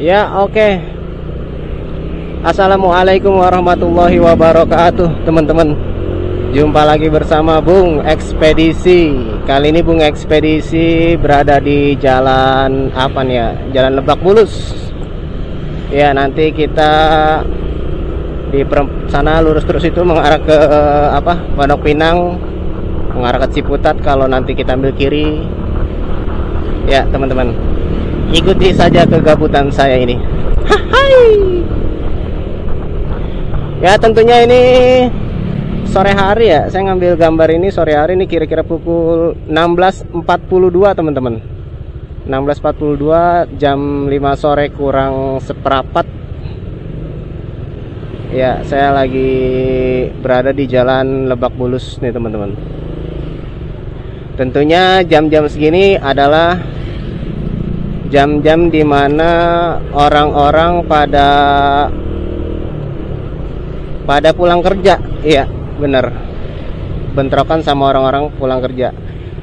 Ya, oke. Assalamualaikum warahmatullahi wabarakatuh, teman-teman. Jumpa lagi bersama Bung Ekspedisi. Kali ini Bung Ekspedisi berada di jalan apa nih ya? Jalan Lebak Bulus. Ya, nanti kita di sana lurus terus itu mengarah ke Pondok Pinang, mengarah ke Ciputat. Kalau nanti kita ambil kiri, ya teman-teman, ikuti saja kegabutan saya ini. Hai. Ya tentunya ini sore hari ya. Saya ngambil gambar ini sore hari, ini kira-kira pukul 16.42 teman-teman. 16.42, jam 5 sore kurang seperempat. Ya, saya lagi berada di jalan Lebak Bulus nih teman-teman. Tentunya jam-jam segini adalah jam-jam dimana orang-orang pada pulang kerja. Iya bener, bentrokan sama orang-orang pulang kerja.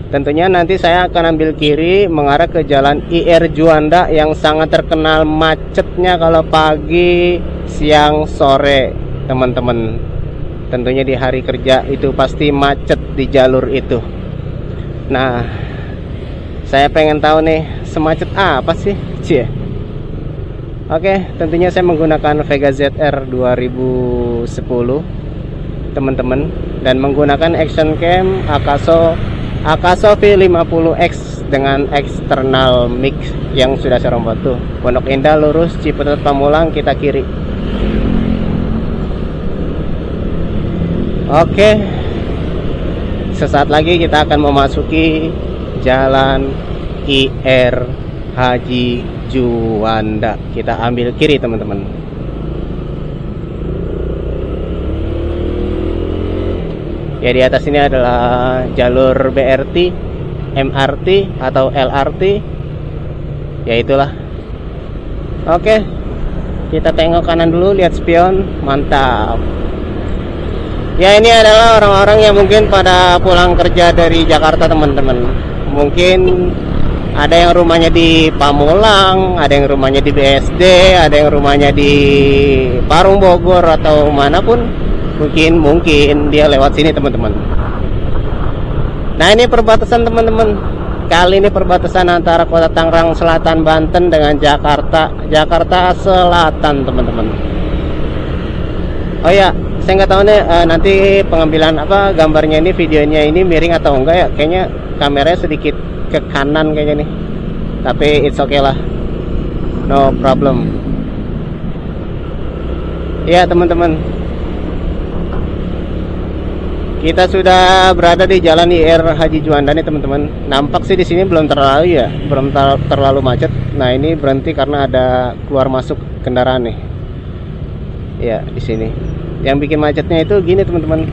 Tentunya nanti saya akan ambil kiri mengarah ke jalan IR Juanda yang sangat terkenal macetnya kalau pagi, siang, sore teman-teman. Tentunya di hari kerja itu pasti macet di jalur itu. Nah, saya pengen tahu nih, semacet apa sih? Cie. Oke, tentunya saya menggunakan Vega ZR 2010 teman-teman, dan menggunakan action cam Akaso V50X dengan eksternal mic yang sudah saya rombak tuh. Pondok Indah lurus, Ciputat Pamulang kita kiri. Oke, sesaat lagi kita akan memasuki jalan IR Haji Juanda. Kita ambil kiri teman-teman. Ya, di atas ini adalah jalur BRT, MRT atau LRT. Ya itulah. Oke, kita tengok kanan dulu, lihat spion. Mantap. Ya, ini adalah orang-orang yang mungkin pada pulang kerja dari Jakarta teman-teman. Mungkin ada yang rumahnya di Pamulang, ada yang rumahnya di BSD, ada yang rumahnya di Parung Bogor atau manapun. Mungkin dia lewat sini teman-teman. Nah, ini perbatasan teman-teman. Kali ini perbatasan antara Kota Tangerang Selatan Banten dengan Jakarta Selatan teman-teman. Oh ya, saya nggak tahu nih nanti pengambilan gambarnya ini, videonya ini miring atau enggak ya. Kayaknya kameranya sedikit ke kanan kayaknya nih, tapi it's okay lah, no problem. Ya teman-teman, kita sudah berada di jalan IR Haji Juanda nih teman-teman. Nampak sih di sini belum terlalu macet. Nah, ini berhenti karena ada keluar masuk kendaraan nih. Ya, di sini. Yang bikin macetnya itu gini teman-teman,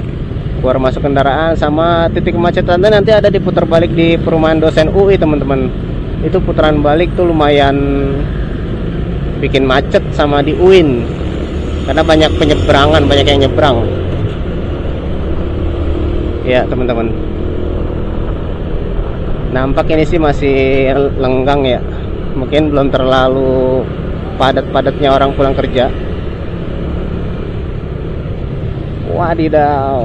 keluar masuk kendaraan, sama titik kemacetannya nanti ada di putar balik di perumahan dosen UI teman-teman. Itu putaran balik tuh lumayan bikin macet sama di UIN karena banyak penyeberangan, banyak yang nyebrang. Ya teman-teman, nampak ini sih masih lenggang ya, mungkin belum terlalu padat-padatnya orang pulang kerja. Wadidaw.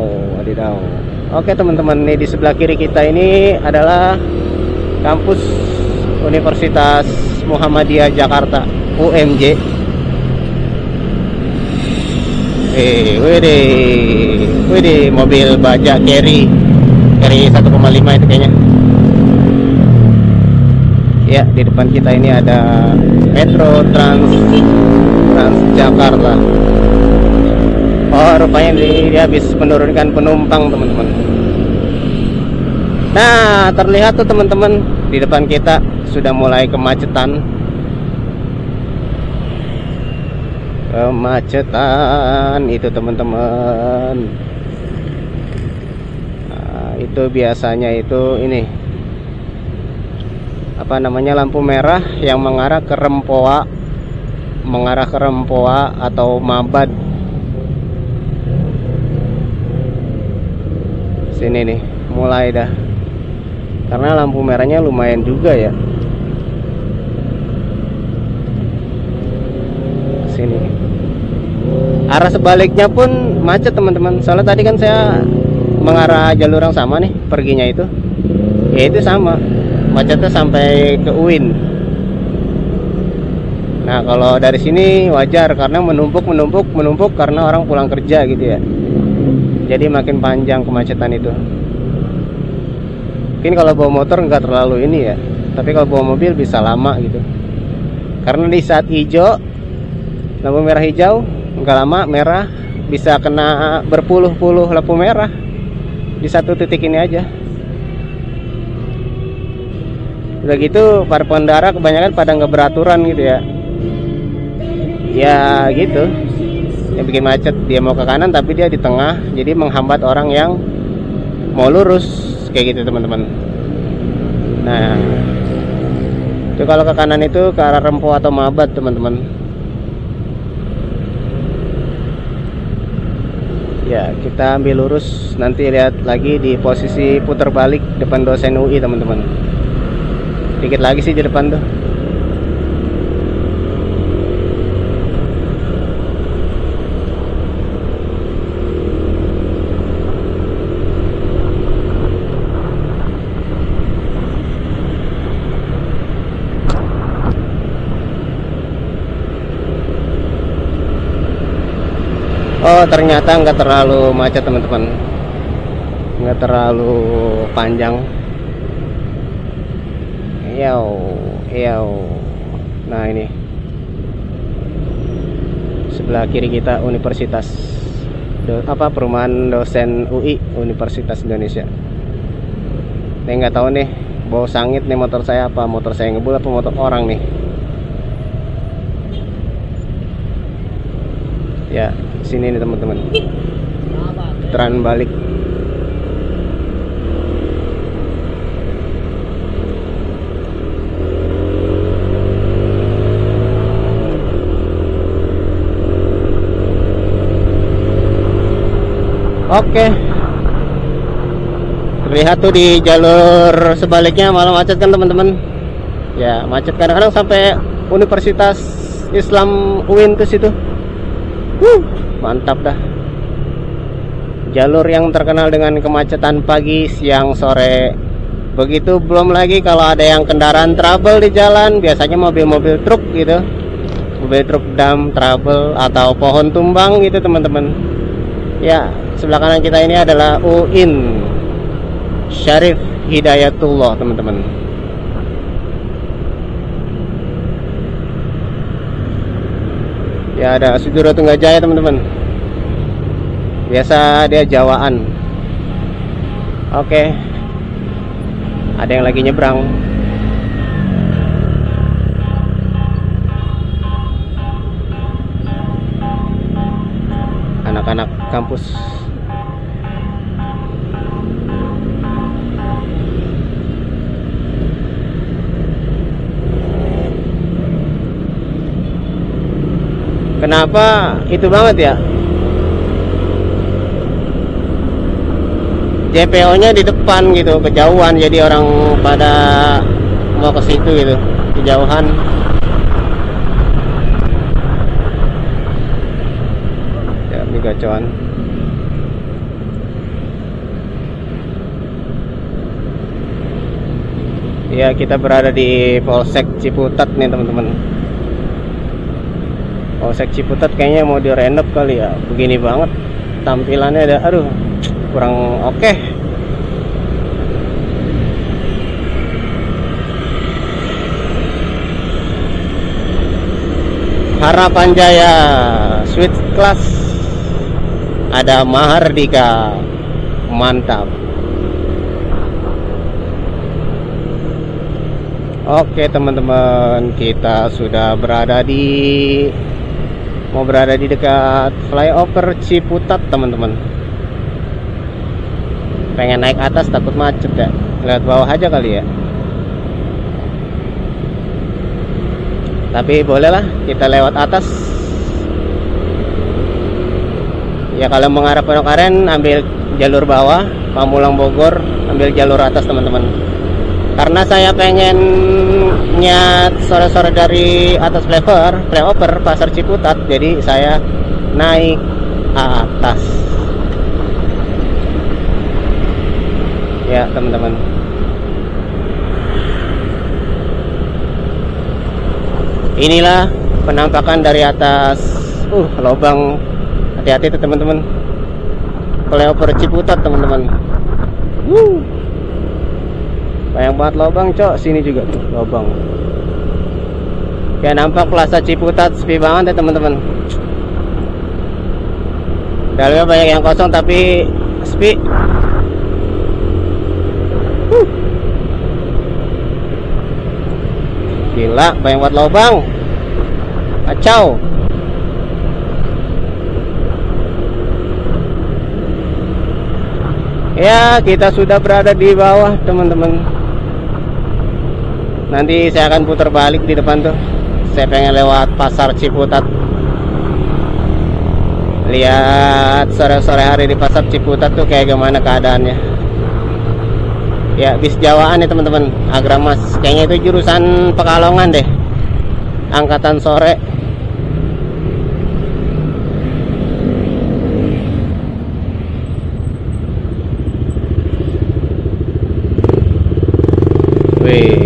Oke teman-teman, nih di sebelah kiri kita ini adalah kampus Universitas Muhammadiyah Jakarta, UMJ. Widih, mobil baja carry 1,5 itu kayaknya. Ya, di depan kita ini ada Metro Trans Jakarta. Oh, rupanya dia habis menurunkan penumpang teman-teman. Nah, terlihat tuh teman-teman, di depan kita sudah mulai kemacetan itu teman-teman. Nah, itu biasanya itu ini lampu merah yang mengarah ke Rempoa atau Mabad. Sini nih mulai dah, karena lampu merahnya lumayan juga ya. Arah sebaliknya pun macet teman-teman. Soalnya tadi kan saya mengarah jalur yang sama nih perginya itu. Ya itu sama. Macetnya sampai ke UIN. Nah, kalau dari sini wajar karena menumpuk karena orang pulang kerja gitu ya. Jadi makin panjang kemacetan itu. Mungkin kalau bawa motor nggak terlalu ini ya. Tapi kalau bawa mobil bisa lama gitu. Karena di saat hijau, lampu merah hijau, nggak lama merah bisa kena berpuluh-puluh lampu merah di satu titik ini aja. Udah gitu para pengendara kebanyakan pada nggak beraturan gitu ya. Ya gitu, yang bikin macet. Dia mau ke kanan tapi dia di tengah, jadi menghambat orang yang mau lurus kayak gitu teman-teman. Nah, itu kalau ke kanan itu ke arah Rempo atau Mabat teman-teman. Ya, kita ambil lurus, nanti lihat lagi di posisi putar balik depan dosen UI teman-teman. Dikit lagi sih di depan tuh. Oh, ternyata nggak terlalu macet teman-teman, nggak terlalu panjang. Nah ini sebelah kiri kita Universitas Perumahan Dosen UI Universitas Indonesia. Saya nggak tahu nih, bau sangit nih motor saya, apa motor saya ngebul apa motor orang nih. Ya, sini nih teman-teman. Putaran balik. Oke. Terlihat tuh di jalur sebaliknya malah macet kan teman-teman. Ya, macet kadang-kadang sampai Universitas Islam UIN ke situ. Mantap dah. Jalur yang terkenal dengan kemacetan pagi, siang, sore. Begitu belum lagi kalau ada yang kendaraan trouble di jalan, biasanya mobil-mobil truk gitu. Mobil truk dam trouble atau pohon tumbang gitu teman-teman. Ya, sebelah kanan kita ini adalah UIN Syarif Hidayatullah teman-teman. Ya, ada Sudiro Tunggajaya teman-teman. Biasa dia Jawaan. Oke. Ada yang lagi nyebrang. Anak-anak kampus. Kenapa itu banget ya? JPO-nya di depan gitu, kejauhan, jadi orang pada mau ke situ gitu, kejauhan. Ya, ini gacoan. Ya, kita berada di Polsek Ciputat nih teman-teman. Polsek Ciputat kayaknya mau direnov kali ya. Begini banget tampilannya, ada aduh kurang oke. Harapan Jaya Suite Class, ada Mahardika, mantap. Oke teman-teman, kita sudah mau berada di dekat flyover Ciputat teman-teman. Pengen naik atas takut macet ya, lihat bawah aja kali ya. Tapi bolehlah kita lewat atas. Ya kalau mengarah Pondok Aren ambil jalur bawah, Pamulang Bogor ambil jalur atas teman-teman. Karena saya pengen nyat sore-sore dari atas flyover Pasar Ciputat, jadi saya naik atas. Ya teman-teman, inilah penampakan dari atas. Lubang, hati-hati tuh teman-teman. Flyover Ciputat teman-teman. Banyak banget lubang, cok. Sini juga tuh lubang. Ya nampak Plaza Ciputat sepi banget ya teman-teman. Dalamnya banyak yang kosong tapi sepi. Gila, banyak banget lubang. Kacau. Ya, kita sudah berada di bawah, teman-teman. Nanti saya akan putar balik di depan tuh. Saya pengen lewat Pasar Ciputat. Lihat sore-sore hari di Pasar Ciputat tuh kayak gimana keadaannya. Ya, bis Jawaan ya teman-teman, Agramas. Kayaknya itu jurusan Pekalongan deh, angkatan sore. Wih,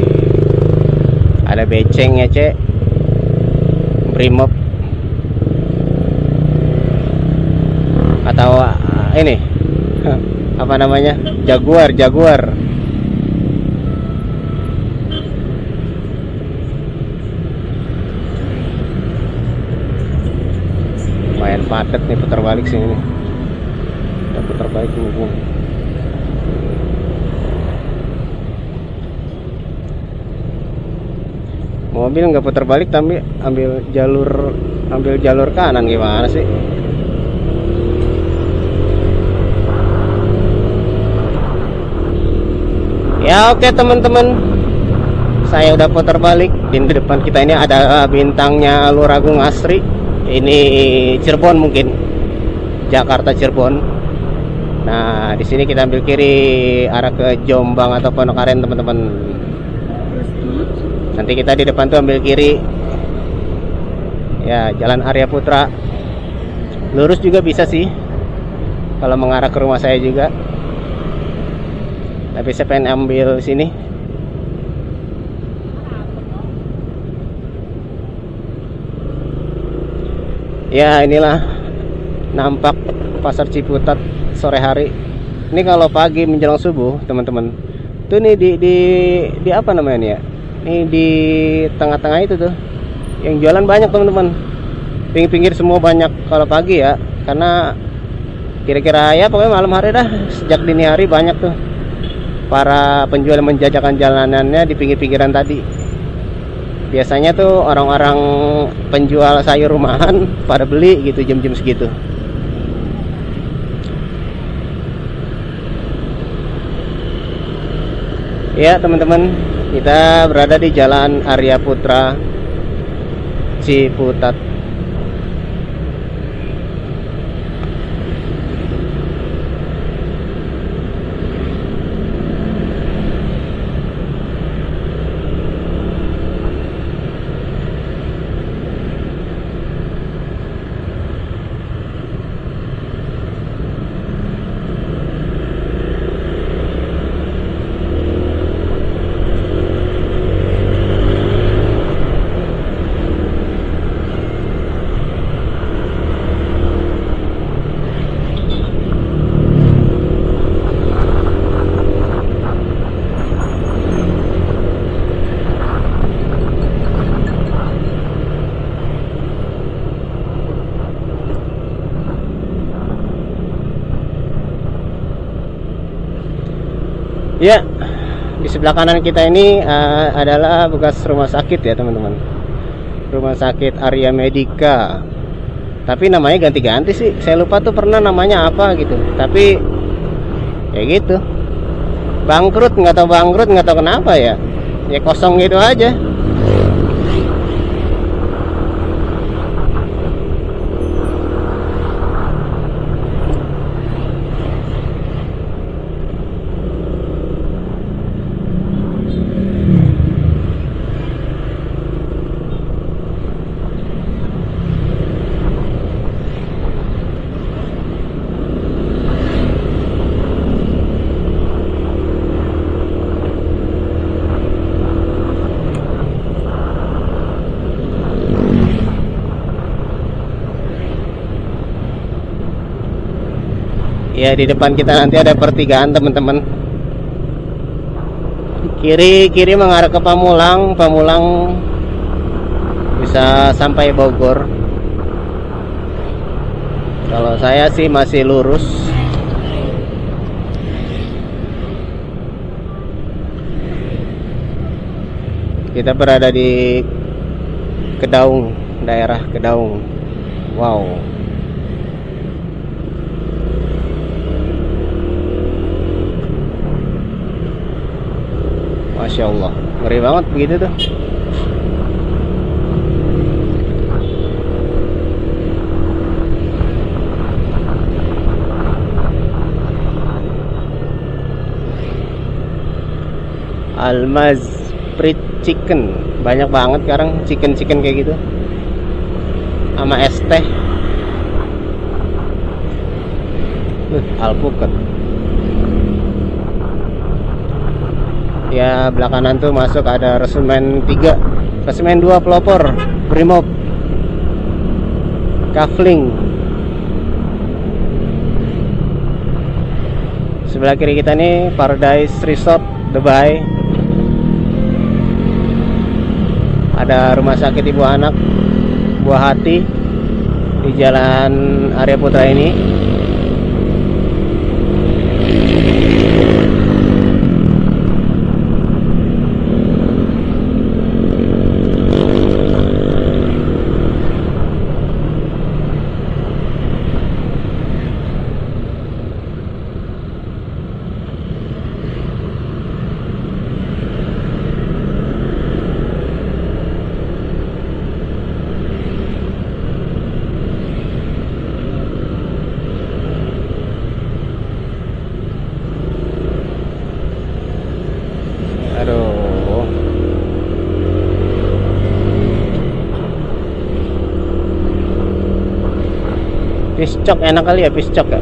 ada becengnya cek, Brimob atau ini apa namanya, Jaguar. Lumayan padat nih, putar balik sini nih. Kita putar balik dulu. Mobil nggak putar balik tapi ambil jalur kanan, gimana sih? Ya oke teman-teman, saya udah putar balik. Di depan kita ini ada bintangnya Luragung Asri. Ini Cirebon mungkin, Jakarta Cirebon. Nah di sini kita ambil kiri arah ke Jombang atau Pondokaren teman-teman. Nanti kita di depan tuh ambil kiri. Ya, Jalan Arya Putra. Lurus juga bisa sih kalau mengarah ke rumah saya juga. Tapi saya pengen ambil sini. Ya, inilah nampak Pasar Ciputat sore hari. Ini kalau pagi menjelang subuh, teman-teman. Tuh nih di apa namanya nih ya? Ini di tengah-tengah itu tuh yang jualan banyak teman-teman. Pinggir-pinggir semua banyak kalau pagi ya, karena kira-kira ya pokoknya malam hari dah, sejak dini hari banyak tuh para penjual yang menjajakan jalanannya di pinggir-pinggiran tadi. Biasanya tuh orang-orang penjual sayur rumahan pada beli gitu jam-jam segitu. Ya teman-teman, kita berada di Jalan Arya Putra Ciputat. Ya, di sebelah kanan kita ini adalah bekas rumah sakit ya teman-teman. Rumah sakit Arya Medica. Tapi namanya ganti-ganti sih. Saya lupa tuh pernah namanya apa gitu. Tapi ya gitu. Bangkrut, nggak tahu kenapa ya. Ya kosong gitu aja. Ya, di depan kita nanti ada pertigaan, teman-teman. Kiri mengarah ke Pamulang. Pamulang bisa sampai Bogor. Kalau saya sih masih lurus. Kita berada di Kedaung, daerah Kedaung. Wow. Masya Allah, ngeri banget begitu tuh. Almaz Fried Chicken, banyak banget sekarang chicken kayak gitu, sama es teh. Alpukat. Ya, belakangan tuh masuk ada Resimen 3, Resimen 2 Pelopor, Brimob, Kafling. Sebelah kiri kita nih Paradise Resort Dubai. Ada rumah sakit ibu anak Buah Hati di Jalan Arya Putra ini. Aduh. Piscok enak kali ya, piscok ya.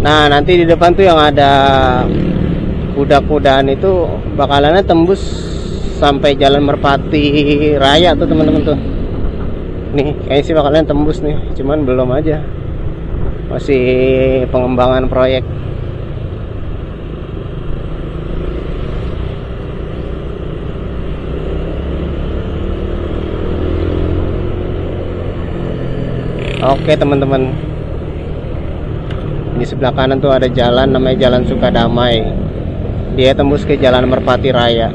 Nah, nanti di depan tuh yang ada kuda-kudaan itu bakalannya tembus sampai Jalan Merpati Raya tuh, teman-teman tuh. Nih, kayaknya sih bakalan tembus nih, cuman belum aja. Masih pengembangan proyek. Oke, teman-teman. Di sebelah kanan tuh ada jalan namanya Jalan Sukadamai. Dia tembus ke Jalan Merpati Raya.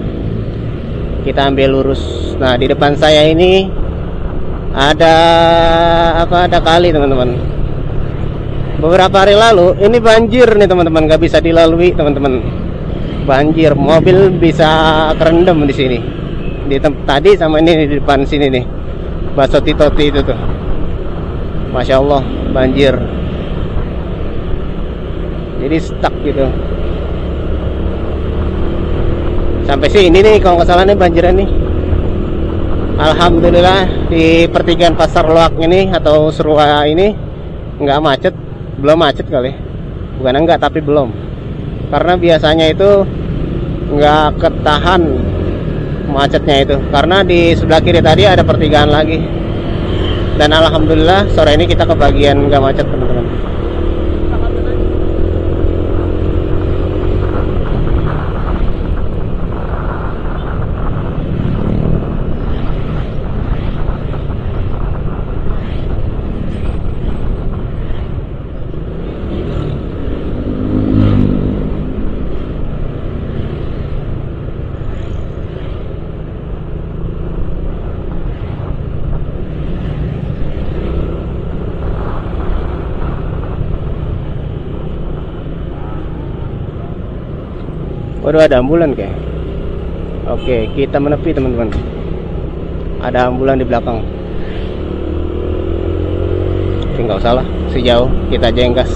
Kita ambil lurus. Nah, di depan saya ini ada apa? Ada kali, teman-teman. Beberapa hari lalu ini banjir nih, teman-teman, nggak bisa dilalui, teman-teman. Banjir, mobil bisa kerendam di sini. Tadi sama ini di depan sini nih. Bakso Titoti itu tuh. Masya Allah, banjir. Jadi stuck gitu. Sampai sini nih kalau nggak salah nih banjiran nih. Alhamdulillah di pertigaan Pasar Loak ini atau Serua ini nggak macet. Belum macet kali. Bukan enggak, tapi belum. Karena biasanya itu nggak ketahan macetnya itu. Karena di sebelah kiri tadi ada pertigaan lagi. Dan alhamdulillah sore ini kita kebagian nggak macet, teman-teman. Waduh, ada ambulan kayak. Oke, kita menepi, teman-teman. Ada ambulan di belakang. Oke, nggak usah lah, sejauh kita aja yang gas.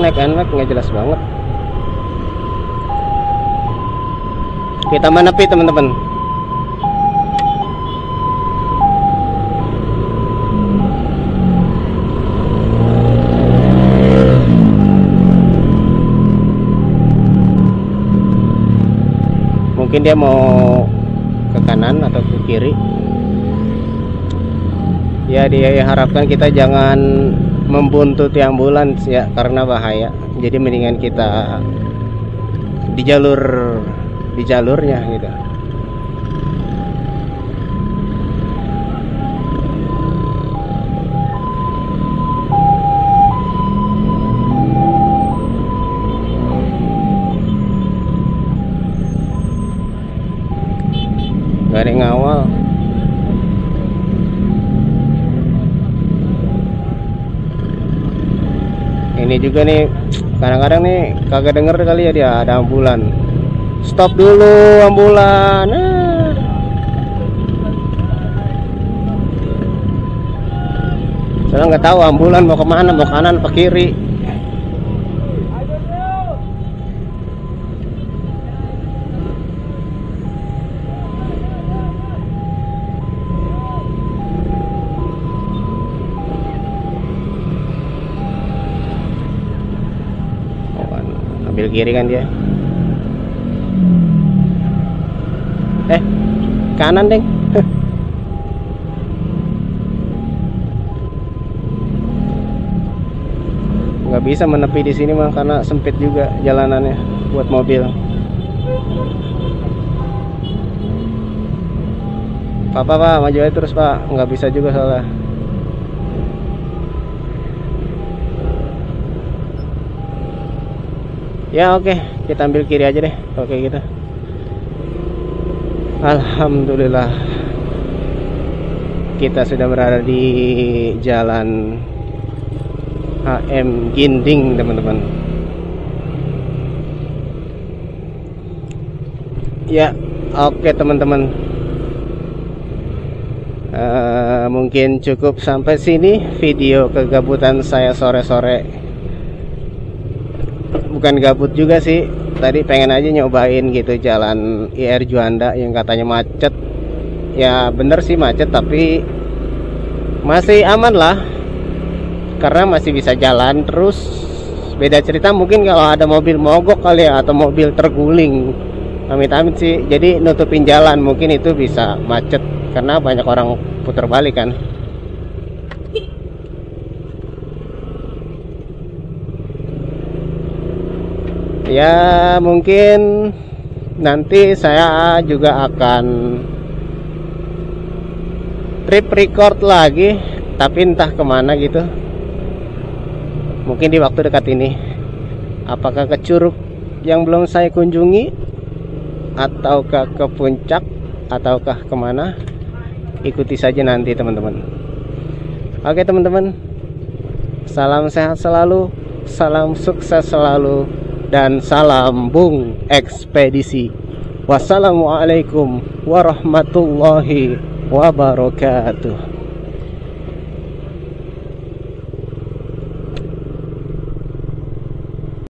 neck and neck nggak jelas banget. Kita menepi teman-teman. Mungkin dia mau ke kanan atau ke kiri. Ya, dia harapkan kita jangan membuntuti ambulans ya, karena bahaya. Jadi mendingan kita di jalurnya gitu. Gak ada yang ngawal. Ini juga nih kadang-kadang nih kagak denger kali ya, dia ada ambulan. Stop dulu ambulan. Soalnya nggak tahu ambulan mau kemana, mau kanan apa kiri. Ambil kiri kan dia. Kanan deng. Nggak bisa menepi di sini mah karena sempit juga jalanannya buat mobil. Pak, maju aja terus Pak, nggak bisa juga soalnya. Ya oke, kita ambil kiri aja deh. Oke gitu. Alhamdulillah, kita sudah berada di jalan HM Ginding teman-teman. Ya oke teman-teman, mungkin cukup sampai sini video kegabutan saya sore-sore. Bukan gabut juga sih, tadi pengen aja nyobain gitu jalan IR Juanda yang katanya macet. Ya bener sih macet, tapi masih aman lah karena masih bisa jalan terus. Beda cerita mungkin kalau ada mobil mogok kali ya, atau mobil terguling, amit-amit sih, jadi nutupin jalan, mungkin itu bisa macet karena banyak orang putar balik kan. Ya mungkin nanti saya juga akan trip record lagi, tapi entah kemana gitu. Mungkin di waktu dekat ini. Apakah ke Curug yang belum saya kunjungi, ataukah ke Puncak, ataukah kemana? Ikuti saja nanti teman-teman. Oke teman-teman, salam sehat selalu, salam sukses selalu, dan salam Bung Ekspedisi. Wassalamualaikum warahmatullahi wabarakatuh.